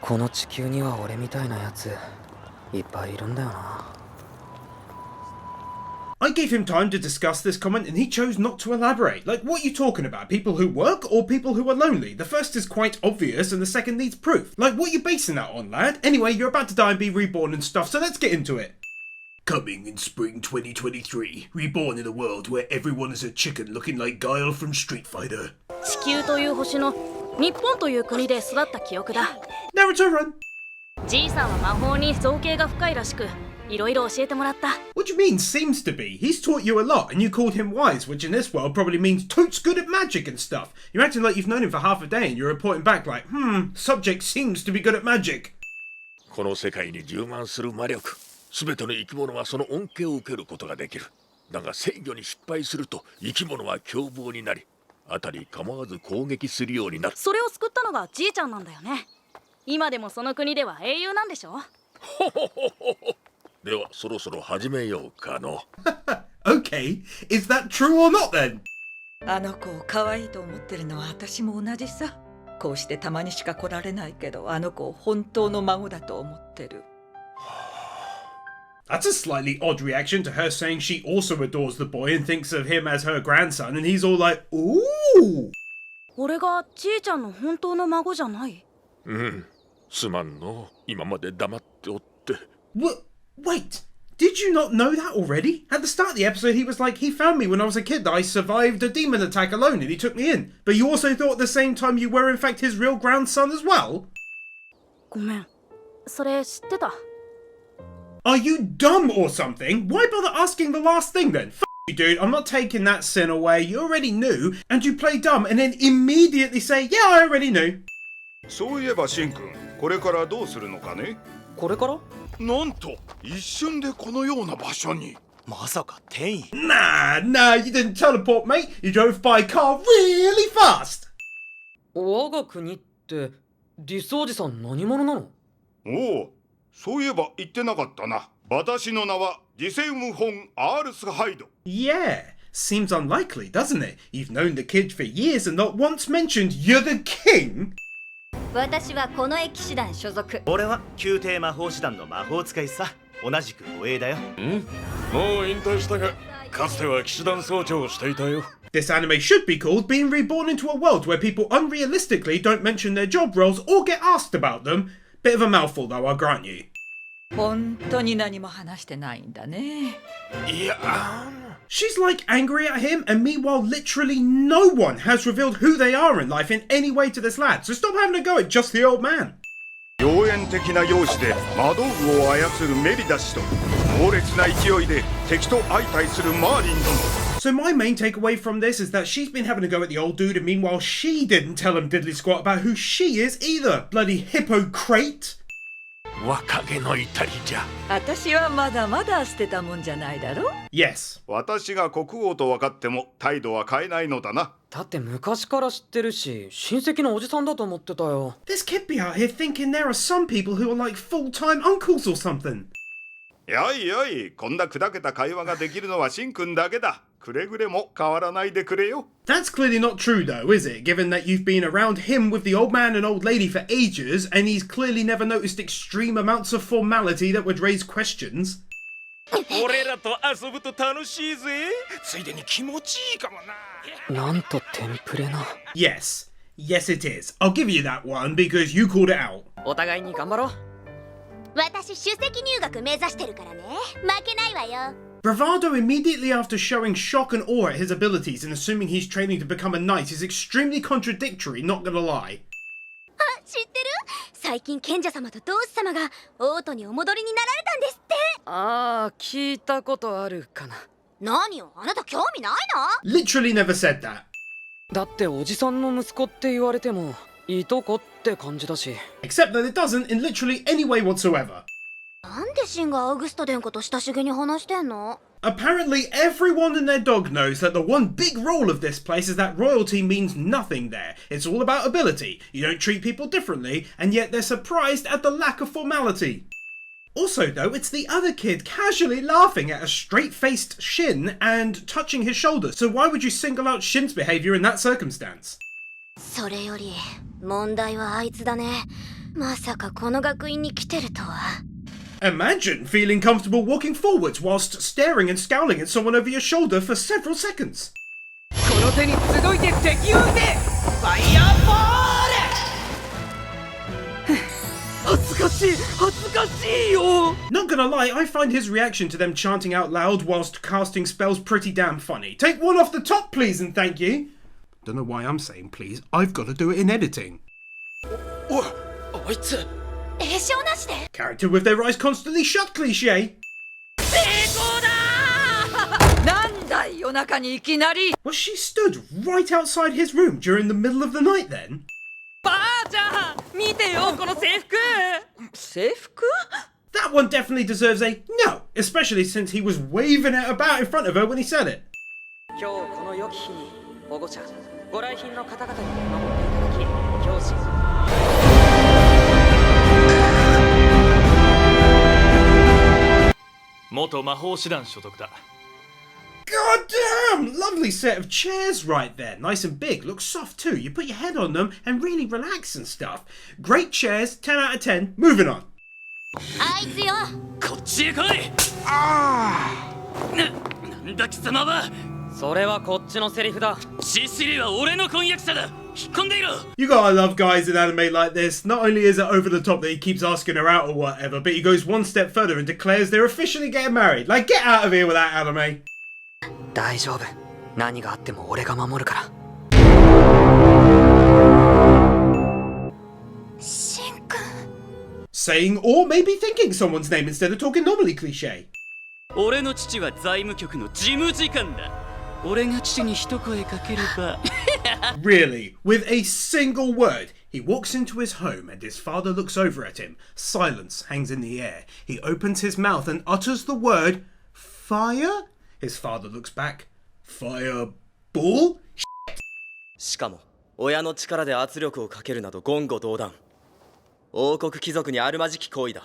この地球には俺みたいなやついっぱいいるんだよな。I gave him time to discuss this comment and he chose not to elaborate. Like, what are you talking about? People who work or people who are lonely? The first is quite obvious and the second needs proof. Like, what are you basing that on, lad? Anyway, you're about to die and be reborn and stuff, so let's get into it. Coming in spring 2023, reborn in a world where everyone is a chicken looking like Guile from Street Fighter. 地球という星の日本という国で育った記憶だ。Naruto run! じいさんは魔法に造形が深いらしく、いろいろ教えてもらった。What do you mean, seems to be? He's taught you a lot, and you called him wise, which in this world probably means totes good at magic and stuff. You're acting like you've known him for half a day, and you're reporting back like, subject seems to be good at magic. この世界に充満する魔力、すべての生き物はその恩恵を受けることができる。だが制御に失敗すると生き物は凶暴になり、あたり構わず攻撃するようになる。それを救ったのがじいちゃんなんだよね。今でもその国では英雄なんでしょ。ほほほほほ。ではそろそろ始めようかの。Okay, is that true or not then? あの子を可愛いと思ってるのは私も同じさ。こうしてたまにしか来られないけど、あの子を本当の孫だと思ってる。That's a slightly odd reaction to her saying she also adores the boy and thinks of him as her grandson, and he's all like, ooh! 俺がじいちゃんの本当の孫じゃない？すまんの。今まで黙っておって。Wait, did you not know that already? At the start of the episode, he was like, he found me when I was a kid, that I survived a demon attack alone and he took me in. But you also thought at the same time you were in fact his real grandson as well? ごめん。それ知ってた。Are you dumb or something? Why bother asking the last thing then? You, dude, I'm not taking that sin away. You already knew, and you play dumb and then immediately say, yeah, I already knew. そういえばシンくん、これからどうするのかね？これから？なんと一瞬でこのような場所に。まさか転移？ Nah, you didn't teleport, mate. You drove by car really fast. 我が国ってディスおじさん何者なの？おお、そういえば言ってなかったな。私の名はディセウム・ホン・アールスハイド。Yeah, seems unlikely, doesn't it? You've known the kid for years and not once mentioned you're the king. 私はこの騎士団所属。俺は宮廷魔法師団の魔法使いさ。同じく護衛だよ。もう引退したが、かつては騎士団総長をしていたよ。This anime should be called Being Reborn into a World Where People Unrealistically Don't Mention Their Job Roles or Get Asked About Them. Bit of a mouthful though, I'll grant you. 本当に何も話してないんだね。いや、She's like angry at him, and meanwhile literally no one has revealed who they are in life in any way to this lad, so stop having a go at just the old man. 妖艶的な容姿で魔道具を操るメリダ氏と猛烈な勢いで敵と相対するマーリン殿。 So my main takeaway from this is that she's been having a go at the old dude, and meanwhile she didn't tell him diddly squat about who she is either. Bloody hippocrate. 若気の至りじゃ。私はまだまだ捨てたもんじゃないだろ。Yes. 私が国王と分かっても態度は変えないのだな。だって昔から知ってるし、親戚のおじさんだと思ってたよ。This kid be out here thinking there are some people who are like full-time uncles or something. やいやい、こんな砕けた会話ができるのはシンくんだけだ。くれぐれも変わらないでくれよ。That's clearly not true though, is it? Given that you've been around him with the old man and old lady for ages, and he's clearly never noticed extreme amounts of formality that would raise questions. 俺らと遊ぶと楽しいぜ。ついでに気持ちいいかもな。なんとテンプレな。Yes. Yes it is. I'll give you that one because you called it out. お互いに頑張ろう。私首席入学目指してるからね。負けないわよ。Bravado immediately after showing shock and awe at his abilities and assuming he's training to become a knight is extremely contradictory, not gonna lie. あ、知ってる？最近賢者様と同志様が王都にお戻りになられたんですって。ああ、聞いたことあるかな。何よ、あなた興味ないの？ Literally never said that. だっておじさんの息子って言われてもいとこって感じだし。 Except that it doesn't in literally any way whatsoever. なんでシンがアウグスト殿下と親しげに話してんの？ Apparently everyone and their dog knows that the one big rule of this place is that royalty means nothing there. It's all about ability. You don't treat people differently, and yet they're surprised at the lack of formality. Also though, it's the other kid casually laughing at a straight-faced Shin and touching his shoulder, so why would you single out Shin's behaviour in that circumstance? それより問題はあいつだね。まさかこの学院に来てるとは。 Imagine feeling comfortable walking forwards whilst staring and scowling at someone over your shoulder for several seconds. この手に集いて敵を撃てファイヤーボール恥ずかしい恥ずかしいよ Not gonna lie, I find his reaction to them chanting out loud whilst casting spells pretty damn funny. Take one off the top, please, and thank you. Don't know why I'm saying please. I've got to do it in editing. おいあいつ詠唱なしで Character with their eyes constantly shut, cliche. 成功だなんだい夜中にいきなり。 Was she stood right outside his room during the middle of the night then? ばあちゃん見てよこの制服制服？ That one definitely deserves a no, especially since he was waving it about in front of her when he said it. 今日この良き日に保護者ご来賓の方々に見守っていただき教師 元魔法師団所属だ。 God damn! Lovely set of chairs right there. Nice and big. Looks soft too. You put your head on them and really relax and stuff. Great chairs. 10 out of 10. Moving on. あいつよ。こっちへ来い。なんだ貴様は。それはこっちのセリフだシシリは俺の婚約者だ。引っ込んでいろ。 You gotta love guys in anime like this. Not only is it over the top that he keeps asking her out or whatever, but he goes one step further and declares they're officially getting married. Like, get out of here with that anime. 大丈夫何があっても俺が守るからシンくん Saying or maybe thinking someone's name instead of talking normally, cliche. 俺の父は財務局の事務次官だ。俺が父に一声かければ。Really, with a single word, he walks into his home and his father looks over at him. Silence hangs in the air. He opens his mouth and utters the word fire. His father looks back. Fireball? しかも親の力で圧力をかけるなど言語道断。王国貴族にあるまじき行為だ。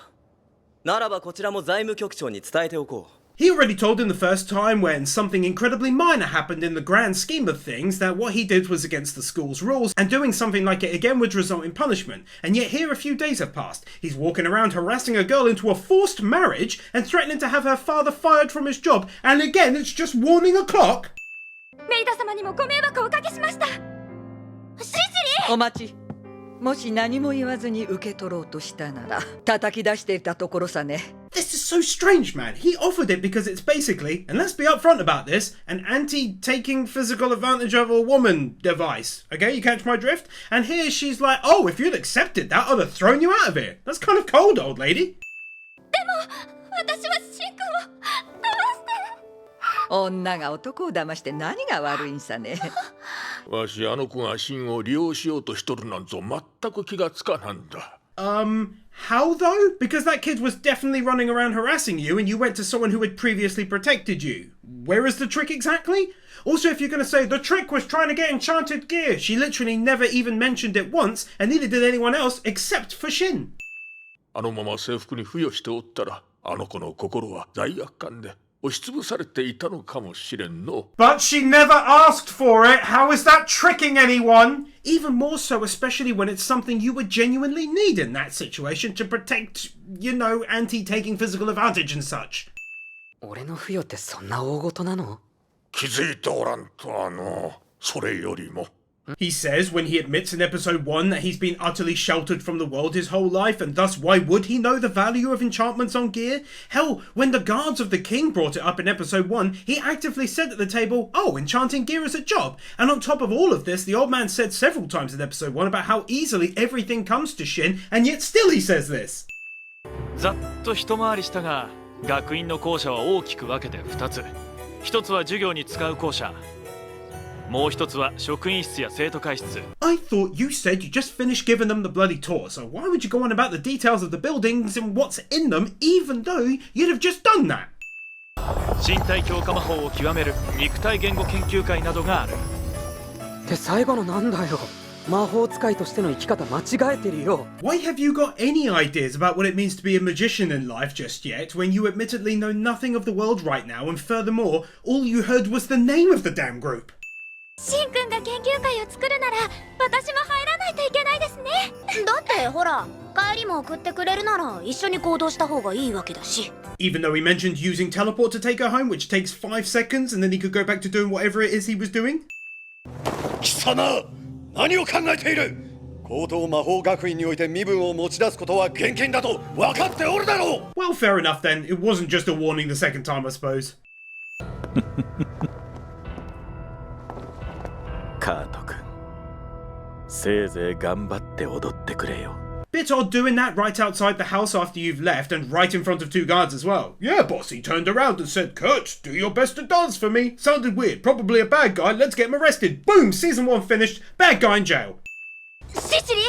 ならばこちらも財務局長に伝えておこう。 He already told him the first time when something incredibly minor happened in the grand scheme of things that what he did was against the school's rules and doing something like it again would result in punishment. And yet here a few days have passed. He's walking around harassing a girl into a forced marriage and threatening to have her father fired from his job. And again, it's just warning o'clock. メリダ様にもご迷惑をおかけしました。シシリお待ち。もし何も言わずに受け取ろうとしたなら叩き出していたところさね。 This is so strange, man. He offered it because it's basically, and let's be upfront about this, an anti-taking physical advantage of a woman device. Okay, you catch my drift? And here she's like, oh, if you'd accepted that, I'd have thrown you out of here. That's kind of cold, old lady. でも私はシンくんを騙して。女が男を騙して何が悪いんさね。わしあの子がシンを利用しようとしとるなんぞ全く気がつかなんだ。How though? Because that kid was definitely running around harassing you and you went to someone who had previously protected you. Where is the trick exactly? Also, if you're going to say the trick was trying to get enchanted gear, she literally never even mentioned it once and neither did anyone else except for Shin. あのまま制服に付与しておったら、あの子の心は罪悪感で押しつぶされていたのかもしれんの。But she never asked for it. How is that tricking anyone? Even more so, especially when it's something you would genuinely need in that situation to protect, you know, anti-taking physical advantage and such. 俺の付与ってそんな大事なの気づいておらんとそれよりも。He says when he admits in episode 1 that he's been utterly sheltered from the world his whole life, and thus why would he know the value of enchantments on gear? Hell, when the guards of the king brought it up in episode 1, he actively said at the table, oh, enchanting gear is a job. And on top of all of this, the old man said several times in episode 1 about how easily everything comes to Shin, and yet still he says this. ざっと一回りしたが、学院の校舎は大きく分けて2つ。1つは授業に使う校舎。もう一つは職員室や生徒会室。 I thought you said you just finished giving them the bloody tour, so why would you go on about the details of the buildings and what's in them, even though you'd have just done that? 身体強化魔法を極める肉体言語研究会などがある。って最後のなんだよ魔法使いとしての生き方間違えてるよ Why have you got any ideas about what it means to be a magician in life just yet, when you admittedly know nothing of the world right now, and furthermore, all you heard was the name of the damn group? シンくんが研究会を作るなら私も入らないといけないですね。だってほら帰りも送ってくれるなら一緒に行動した方がいいわけだし。 Even though he mentioned using teleport to take her home, which takes 5 seconds, and then he could go back to doing whatever it is he was doing. 貴様何を考えている。高等魔法学院において身分を持ち出すことは厳禁だと分かっておるだろう。 Well, fair enough then. It wasn't just a warning the second time, I suppose. カート君、せいぜい頑張って踊ってくれよ。 Bit odd doing that right outside the house after you've left and right in front of 2 guards as well. Yeah, boss, he turned around and said, Kurt, do your best to dance for me. Sounded weird, probably a bad guy, let's get him arrested. Boom, season 1 finished, bad guy in jail. シシリー、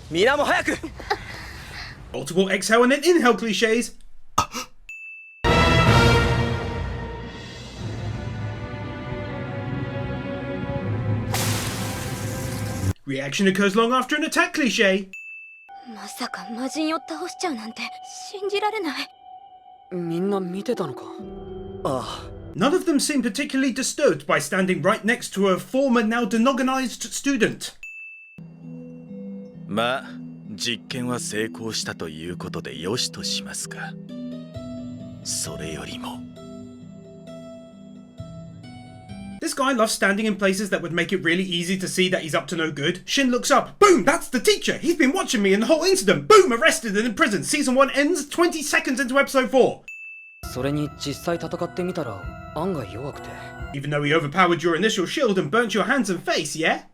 皆も早く。 Multiple exhale and then inhale cliches. Reaction occurs long after an attack cliche. まさか魔人を倒しちゃうなんて信じられない。みんな見てたのか。ああ、 None of them seem particularly disturbed by standing right next to a former now denogonized student. まあ、実験は成功したということでよしとしますか。それよりも。 This guy loves standing in places that would make it really easy to see that he's up to no good. Shin looks up. Boom, that's the teacher. He's been watching me in the whole incident. Boom, arrested and in prison. Season 1 ends 20 seconds into episode 4. それに実際戦ってみたら案外弱くて。 Even though he overpowered your initial shield and burnt your hands and face, yeah?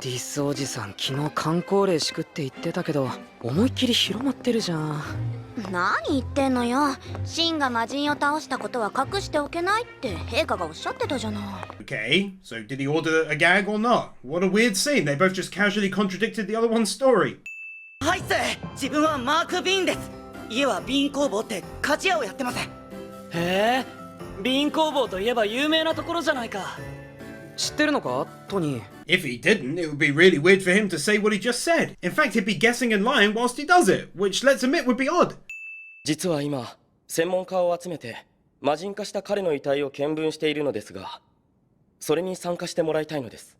ディスおじさん昨日観光令敷くって言ってたけど思いっきり広まってるじゃん。何言ってんのよ。シンが魔人を倒したことは隠しておけないって陛下がおっしゃってたじゃない。 Okay, so did he order a gag or not? What a weird scene. They both just casually contradicted the other one's story. はいっす。自分はマーク・ビーンです。家はビーン工房って鍛冶屋をやってます。へえ、ビーン工房といえば有名なところじゃないか。知ってるのか、トニー。 If he didn't, it would be really weird for him to say what he just said. In fact, he'd be guessing and lying whilst he does it, which let's admit would be odd. 実は今専門家を集めて魔人化した彼の遺体を見分しているのですが、それに参加してもらいたいのです。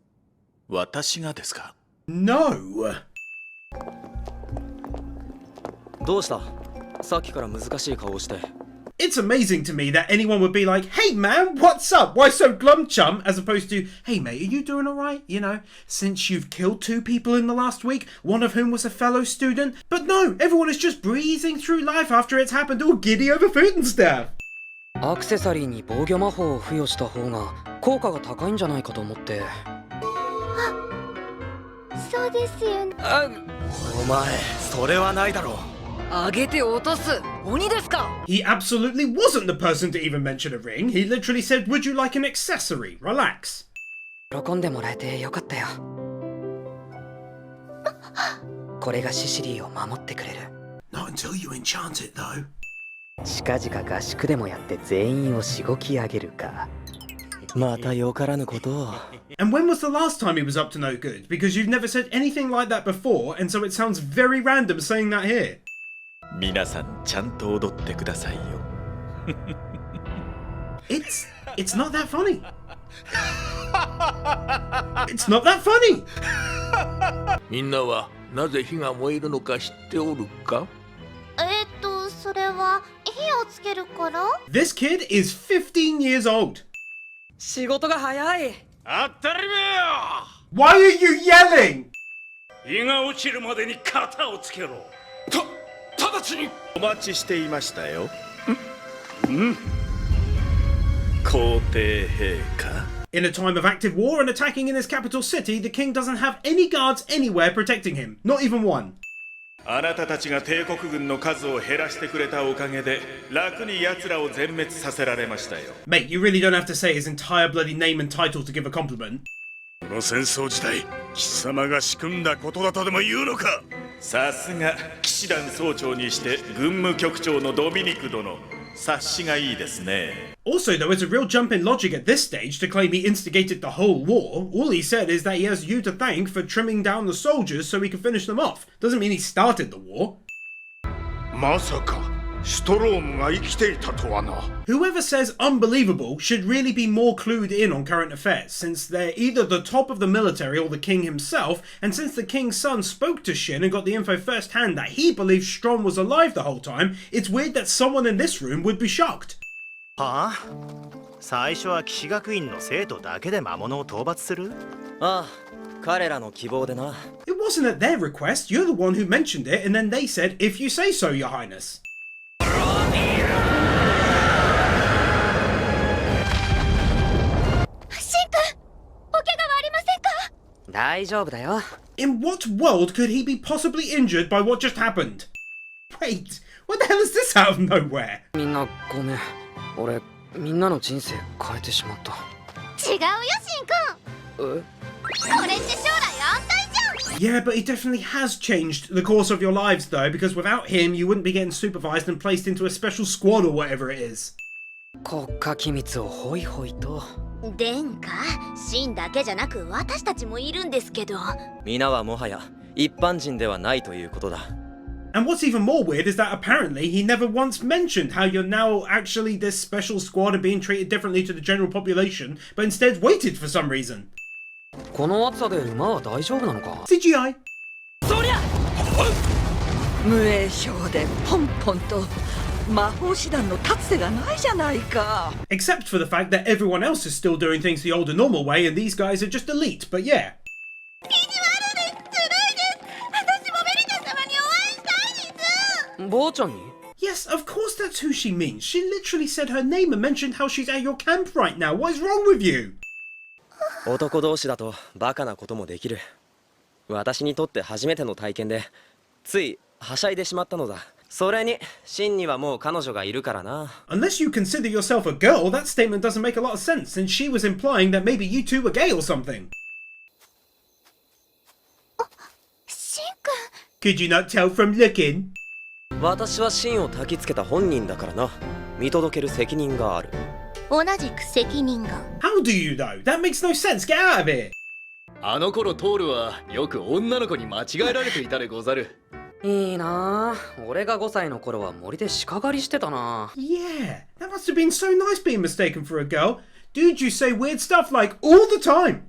私がですか？ No. どうした？さっきから難しい顔をして。 It's amazing to me that anyone would be like, hey man, what's up? Why so glum, chum? As opposed to, hey mate, are you doing alright? You know, since you've killed 2 people in the last week, one of whom was a fellow student. But no, everyone is just breezing through life after it's happened, all giddy over food and stuff. アクセサリーに防御魔法を付与した方が効果が高いんじゃないかと思って。そうですよね。お前、それはないだろう。 上げて落とす鬼ですか。 He absolutely wasn't the person to even mention a ring. He literally said, would you like an accessory? Relax. 喜んでもらえてよかったよ。これがシシリーを守ってくれる。 Not until you enchant it though. 近々合宿でもやって全員をしごき上げるか。またよからぬことを。 And when was the last time he was up to no good? Because you've never said anything like that before, and so it sounds very random saying that here. 皆さんちゃんと踊ってくださいよ。It's not that funny. It's not that funny. みんなはなぜ火が燃えるのか知っておるか？それは火をつけるから。 This kid is 15 years old. 仕事が早い。当たり前よ。 Why are you yelling? 日が落ちるまでに型をつけろ。直ちに。お待ちしていましたよ。皇帝陛下。 In a time of active war and attacking in his capital city, the king doesn't have any guards anywhere protecting him. Not even one. あなたたちが帝国軍の数を減らしてくれたおかげで楽に奴らを全滅させられましたよ。 Mate, you really don't have to say his entire bloody name and title to give a compliment. この戦争時代、貴様が仕組んだことだとでも言うのか。さすが騎士団総長にして軍務局長のドミニク殿、察しがいいですね。 Also, though, it's a real jump in logic at this stage to claim he instigated the whole war. All he said is that he has you to thank for trimming down the soldiers so he can finish them off. Doesn't mean he started the war. まさかシュトロームが生きていたとはな。 Whoever says unbelievable should really be more clued in on current affairs, since they're either the top of the military or the king himself, and since the king's son spoke to Shin and got the info firsthand that he believes Strom was alive the whole time, it's weird that someone in this room would be shocked. はあ、最初は騎士学院の生徒だけで魔物を討伐する？ああ、彼らの希望でな。 It wasn't at their request, you're the one who mentioned it, and then they said, if you say so, your highness. 大丈夫だよ。 In what world could he be possibly injured by what just happened? Wait, what the hell is this out of nowhere? みんなごめん。俺、みんなの人生変えてしまった。違うよ、しんくん。え？これって将来安泰じゃん。 Yeah, but he definitely has changed the course of your lives though, because without him you wouldn't be getting supervised and placed into a special squad or whatever it is. 国家機密をホイホイと。殿下、シンだけじゃなく私たちもいるんですけど。皆はもはや一般人ではないということだ。 And what's even more weird is that apparently he never once mentioned how you're now actually this special squad and being treated differently to the general population, but instead waited for some reason. この暑さで馬は大丈夫なのか？ CGI. そりゃ！無影響でポンポンと魔法師団の立つ瀬がないじゃないか。 Except for the fact that everyone else is still doing things the older normal way and these guys are just elite, but yeah. 意地悪です。ずるいです。私もベリタ様にお会いしたいです。坊ちゃんに？ Yes, of course that's who she means. She literally said her name and mentioned how she's at your camp right now. What is wrong with you? 男同士だとバカなこともできる。私にとって初めての体験で、ついはしゃいでしまったのだ。それに、シンにはもう彼女がいるからな。Unless you consider yourself a girl, that statement doesn't make a lot of sense, since she was implying that maybe you two were gay or something. シンくん。 Could you not tell from looking? 私はシンを焚きつけた本人だからな。見届ける責任がある。同じく責任が。 How do you though? That makes no sense. Get out of here. あの頃トールはよく女の子に間違えられていたでござる。いいなあ。俺が5歳の頃は森で鹿狩りしてたな。Yeah, that must have been so nice being mistaken for a girl. Dude, you say weird stuff like all the time.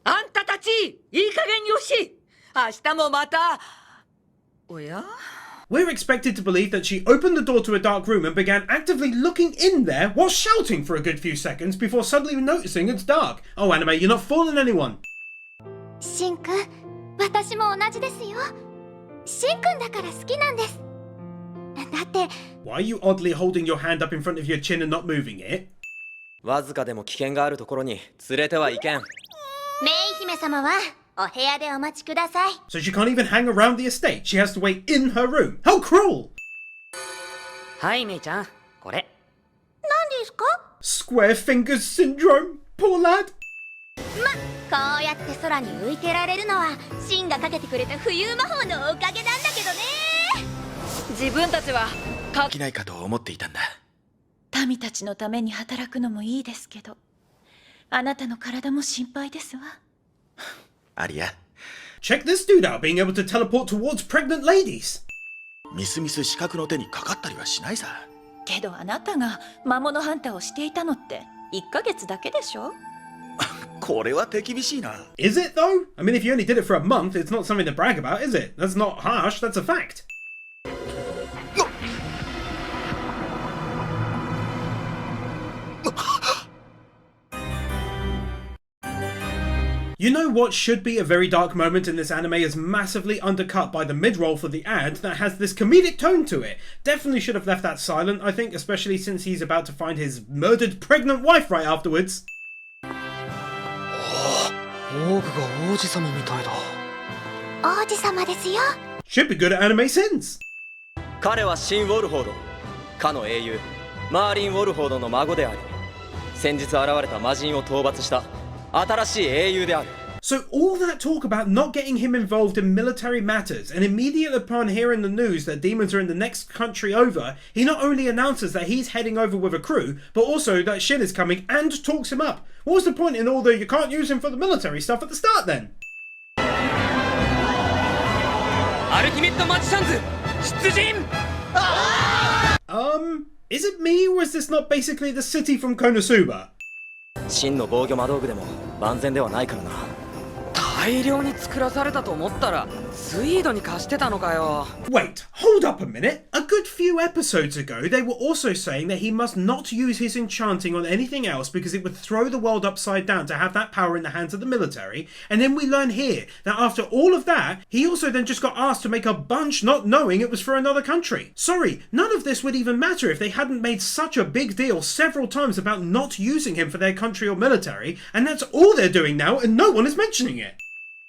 あんたたち、いい加減よし。明日もまた。おや？ We're expected to believe that she opened the door to a dark room and began actively looking in there while shouting for a good few seconds before suddenly noticing it's dark. Oh, anime, you're not fooling anyone. シンくん、私も同じですよ。シンくんだから好きなんです。だって。Why are you oddly holding your hand up in front of your chin and not moving it? わずかでも危険があるところに連れてはいけん。メイ姫様はお部屋でお待ちください。 So she can't even hang around the estate. She has to wait in her room. How cruel! はい、メイちゃん、これ。何ですか？ Square fingers syndrome. Poor lad. こうやって空に浮いてられるのはシンがかけてくれた浮遊魔法のおかげなんだけどね。自分たちはできないかと思っていたんだ。民たちのために働くのもいいですけど、あなたの体も心配ですわ。アリア。 Check this dude out being able to teleport towards pregnant ladies. みすみす視覚の手にかかったりはしないさ。けどあなたが魔物ハンターをしていたのって1ヶ月だけでしょ？これは手厳しいな。Is it though? I mean, if you only did it for a month, it's not something to brag about, is it? That's not harsh, that's a fact. You know what should be a very dark moment in this anime is massively undercut by the mid-roll for the ad that has this comedic tone to it. Definitely should have left that silent, I think, especially since he's about to find his murdered pregnant wife right afterwards. オーグが王子様みたいだ。王子様ですよ。 Should be good at anime sense. 彼はシン・ウォルフォード。かの英雄、マーリン・ウォルフォードの孫であり、先日現れた魔人を討伐した新しい英雄である。 So all that talk about not getting him involved in military matters, and immediately upon hearing the news that demons are in the next country over, he not only announces that he's heading over with a crew, but also that Shin is coming and talks him up. What was the point in all the you can't use him for the military stuff at the start then? アルティメットマジシャンズ Is it me, or is this not basically the city from Konosuba? 真の防御魔道具でも万全ではないからな。大量に作らされたと思ったらツイードに貸してたのかよ。 Wait, hold up a minute. A good few episodes ago, they were also saying that he must not use his enchanting on anything else because it would throw the world upside down to have that power in the hands of the military. And then we learn here that after all of that, he also then just got asked to make a bunch not knowing it was for another country. Sorry, none of this would even matter if they hadn't made such a big deal several times about not using him for their country or military, and that's all they're doing now and no one is mentioning it.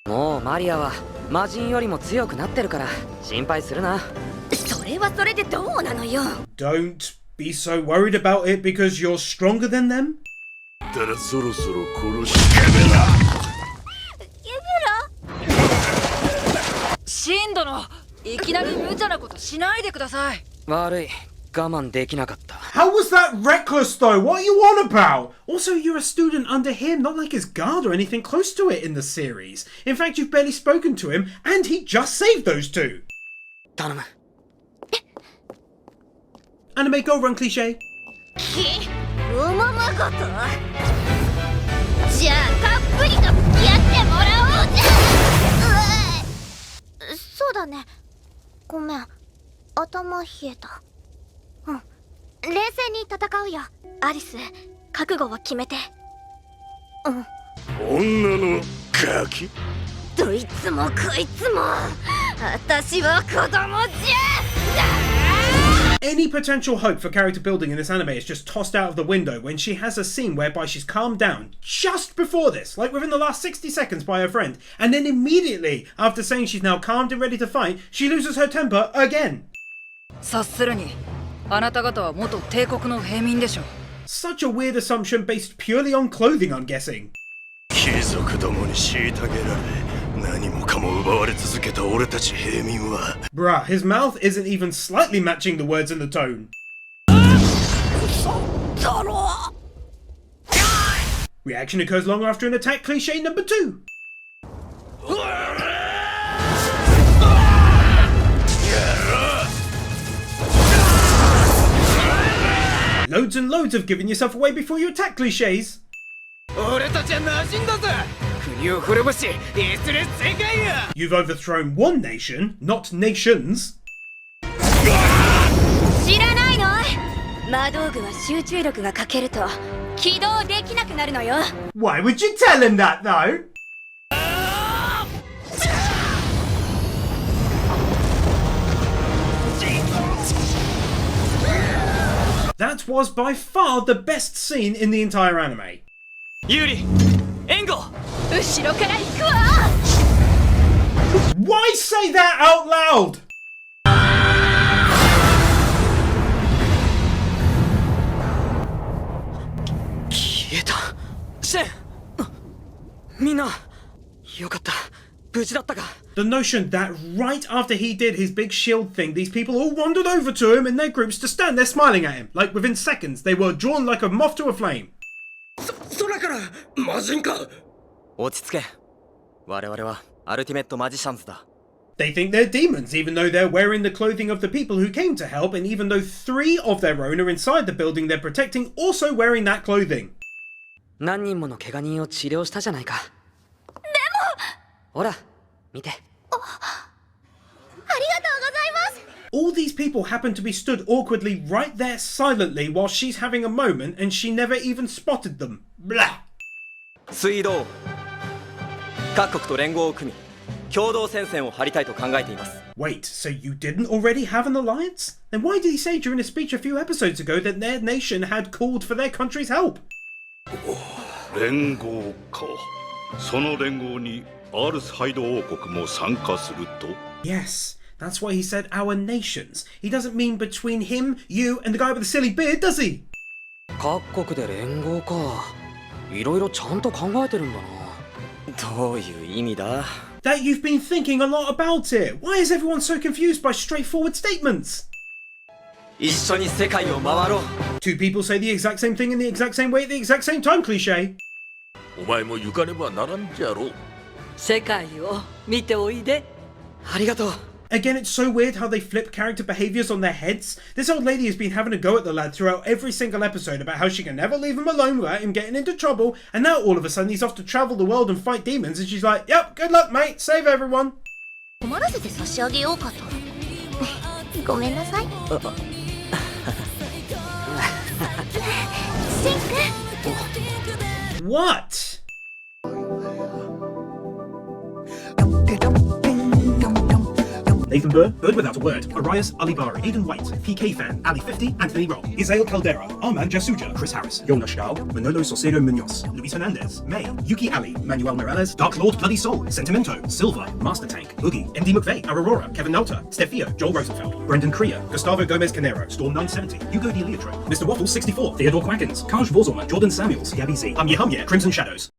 もうマリアは魔人よりも強くなってるから心配するな。それはそれでどうなのよ。 Don't be so worried about it because you're stronger than them. だらそろそろ殺しかめな。シン殿、いきなり無茶なことしないでください。悪い、我慢できなかった。 How was that reckless though? What are you on about? Also, you're a student under him, not like his guard or anything close to it in the series. In fact, you've barely spoken to him, and he just saved those two. 頼む。Anime, go run, cliche. おままごとじゃあたっぷりと付き合ってもらおうぜ。そうだね、ごめん、頭冷えた。冷静に戦うよ、アリス。覚悟を決めて。女のガキ。どいつもこいつも私は子供じゃ。 Any potential hope for character building in this anime is just tossed out of the window when she has a scene whereby she's calmed down just before this, like within the last 60 seconds by her friend, and then immediately after saying she's now calmed and ready to fight, she loses her temper again. 察するに、あなた方は元帝国の平民でしょう。 Such a weird assumption based purely on clothing, I'm guessing. 貴族どもに虐げられ何もかも奪われ続けた俺たち平民は Bruh, his mouth isn't even slightly matching the words and the tone. Reaction occurs long after an attack, cliche number 2. Loads and loads of giving yourself away before you attack, cliches. 俺たちは馴染んだぜ。国を滅ぼし、いずれ世界へ。 You've overthrown one nation, not nations. 知らないの？魔道具は集中力が欠けると起動できなくなるのよ。 Why would you tell him that though? That was by far the best scene in the entire anime. ユリ、援護。後ろから行くわ。 Why say that out loud? 消えた。シェン。みんな、よかった。無事だったか。 The notion that right after he did his big shield thing, these people all wandered over to him in their groups to stand there smiling at him. Like within seconds, they were drawn like a moth to a flame. 空から魔人か。落ち着け。我々はアルティメットマジシャンズだ。 They think they're demons, even though they're wearing the clothing of the people who came to help, and even though 3 of their own are inside the building they're protecting, also wearing that clothing. 何人もの怪我人を治療したじゃないか。でも、ほら、見て。ありがとうございます。 All these people happen to be stood awkwardly right there silently while she's having a moment, and she never even spotted them. Blah. 水道。各国と連合を組み、共同戦線を張りたいと考えています。 Wait, so you didn't already have an alliance? Then why did he say during a speech a few episodes ago that their nation had called for their country's help? 連合か。その連合にアルスハイド王国も参加すると Yes, that's why he said our nations. He doesn't mean between him, you, and the guy with the silly beard, does he? 各国で連合か。いろいろちゃんと考えてるんだな。どういう意味だ？ That you've been thinking a lot about it. Why is everyone so confused by straightforward statements? 一緒に世界を回ろう。 Two people say the exact same thing in the exact same way at the exact same time, cliche. お前も行かねばならんじゃろう。世界を見ておいで。ありがとう、Again, it's so weird how they flip character behaviours on their heads. This old lady has been having a go at the lad throughout every single episode about how she can never leave him alone without him getting into trouble, and now all of a sudden he's off to travel the world and fight demons, and she's like, yep, good luck mate, save everyone. 困らせて差し上げようかと。ごめんなさい。シンク。 What? Nathan Burr, Bird Without a Word, Arias Alibari, Aidan White, PK Fan, Ali 50, Anthony Roll, Isael Caldera, Armand Jasuja, Chris Harris, Jonas Stahl, Manolo Saucedo Munoz, Luis Hernandez, May, Yuki Ali, Manuel Morales, Dark Lord Bloody Soul, Sentimento, Silva, Master Tank, Boogie, MD McVeigh, Aurora, Kevin Nauta, Stefio, Joel Rosenfeld, Brendan Krier, Gustavo Gomez Canero, Storm 970, Hugo Di Leotro, Mr. Waffle 64, Theodore Quackens, Kaj Vorzorma, Jordan Samuels, Gabby Z, Humye, Crimson Shadows.